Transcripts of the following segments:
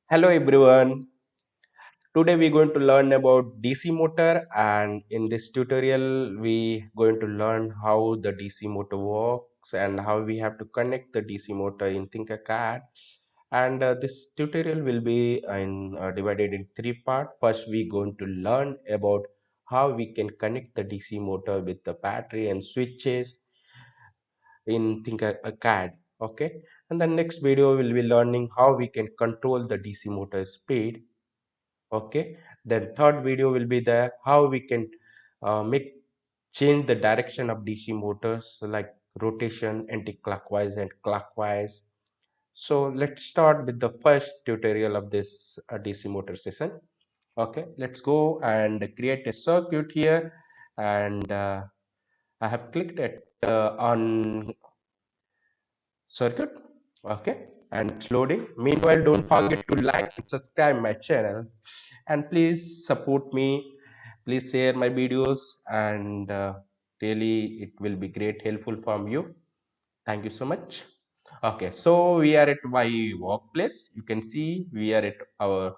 Hello everyone. Today we're going to learn about DC motor, and in this tutorial we going to learn how the DC motor works and how we have to connect the DC motor in Tinkercad. And this tutorial will be divided in three parts. First we're going to learn about how we can connect the DC motor with the battery and switches in Tinkercad. Okay, and the next video will be learning how we can control the DC motor speed. Okay, then third video will be there how we can make change the direction of DC motors, like rotation, anti-clockwise and clockwise. So let's start with the first tutorial of this DC motor session. Okay, let's go and create a circuit here, and I have clicked it on circuit. Okay, and it's loading. Meanwhile, don't forget to like and subscribe my channel, and please support me. Please share my videos, and really it will be great helpful from you. Thank you so much. Okay, so we are at my workplace. You can see we are at our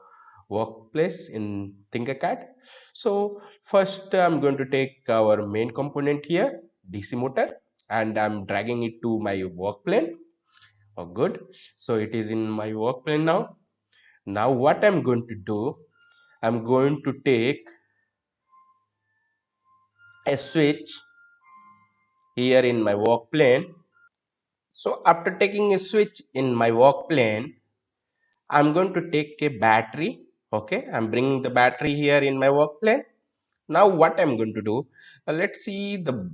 workplace in Tinkercad. So first I'm going to take our main component here, DC motor, and I'm dragging it to my work plane. Oh, good. So it is in my work plane now. Now what I'm going to do, I'm going to take a switch here in my work plane. So after taking a switch in my work plane, I'm going to take a battery. Okay, I'm bringing the battery here in my work plane. Now what I'm going to do, let's see the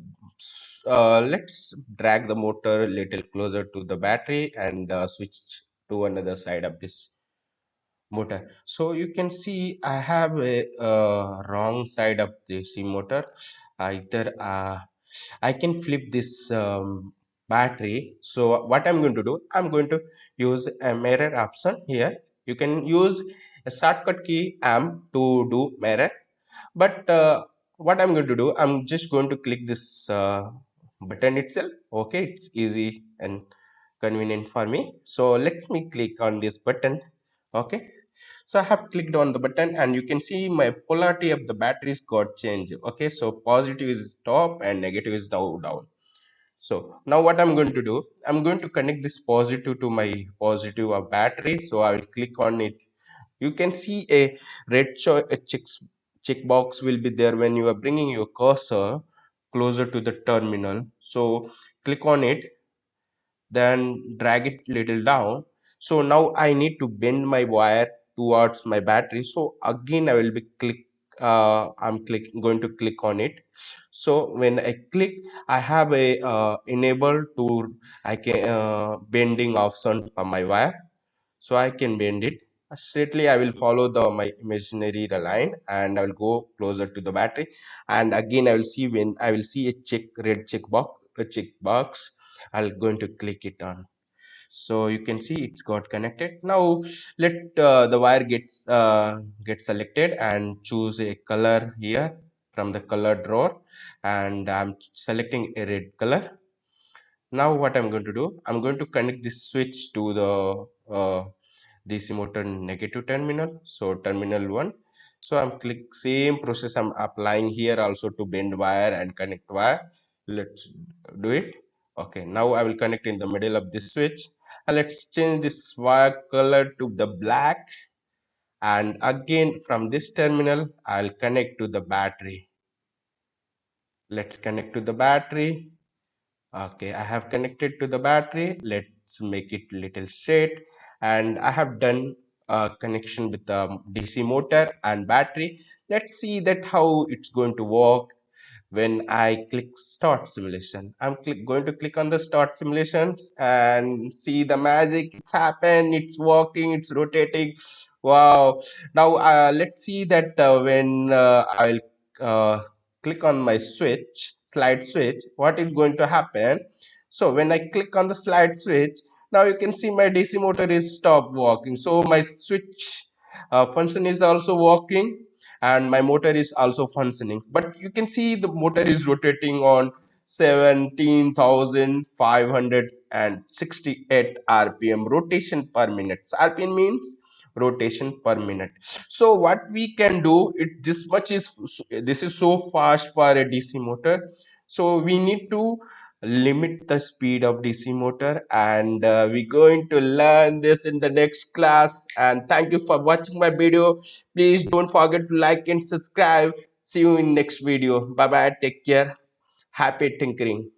let's drag the motor a little closer to the battery and switch to another side of this motor. So you can see I have a wrong side of the C motor. Either I can flip this battery. So what I'm going to do, I'm going to use a mirror option here. You can use a shortcut key M to do mirror, but what I'm going to do, I'm just going to click this button itself. Okay, it's easy and convenient for me. So let me click on this button. Okay, so I have clicked on the button, and you can see my polarity of the batteries got changed. Okay, so positive is top and negative is down. So now what I'm going to do, I'm going to connect this positive to my positive of battery. So I will click on it. You can see a a checkbox will be there when you are bringing your cursor closer to the terminal. So click on it, then drag it little down. So now I need to bend my wire towards my battery. So again I will be going to click on it. So when I click, I have a enable to I can bending option for my wire, so I can bend it straightly. I will follow the my imaginary line, and I will go closer to the battery, and again I will see when I will see a red check box, I'll going to click it on. So you can see it's got connected. Now let the wire get selected and choose a color here from the color drawer, and I'm selecting a red color. Now what I'm going to do, I'm going to connect this switch to the DC motor negative terminal, so terminal 1. So I'm click same process I'm applying here also to bend wire and connect wire. Let's do it. Okay, now I will connect in the middle of this switch, and let's change this wire color to the black, and again from this terminal I'll connect to the battery. Let's connect to the battery. Okay, I have connected to the battery. Let's make it little straight, and I have done a connection with the DC motor and battery. Let's see that how it's going to work when I click start simulation. I'm going to click on the start simulations and see the magic. It's happened. It's working. It's rotating. Wow. Now let's see that when I'll uh, click on my slide switch, what is going to happen. So when I click on the slide switch, now you can see my DC motor is stopped working. So my switch function is also working, and my motor is also functioning, but you can see the motor is rotating on 17,568 rpm rotation per minute. So rpm means rotation per minute. So what we can do, it this much is, this is so fast for a DC motor, so we need to limit the speed of DC motor, and we're going to learn this in the next class. And thank you for watching my video. Please don't forget to like and subscribe. See you in next video. Bye bye, take care, happy tinkering.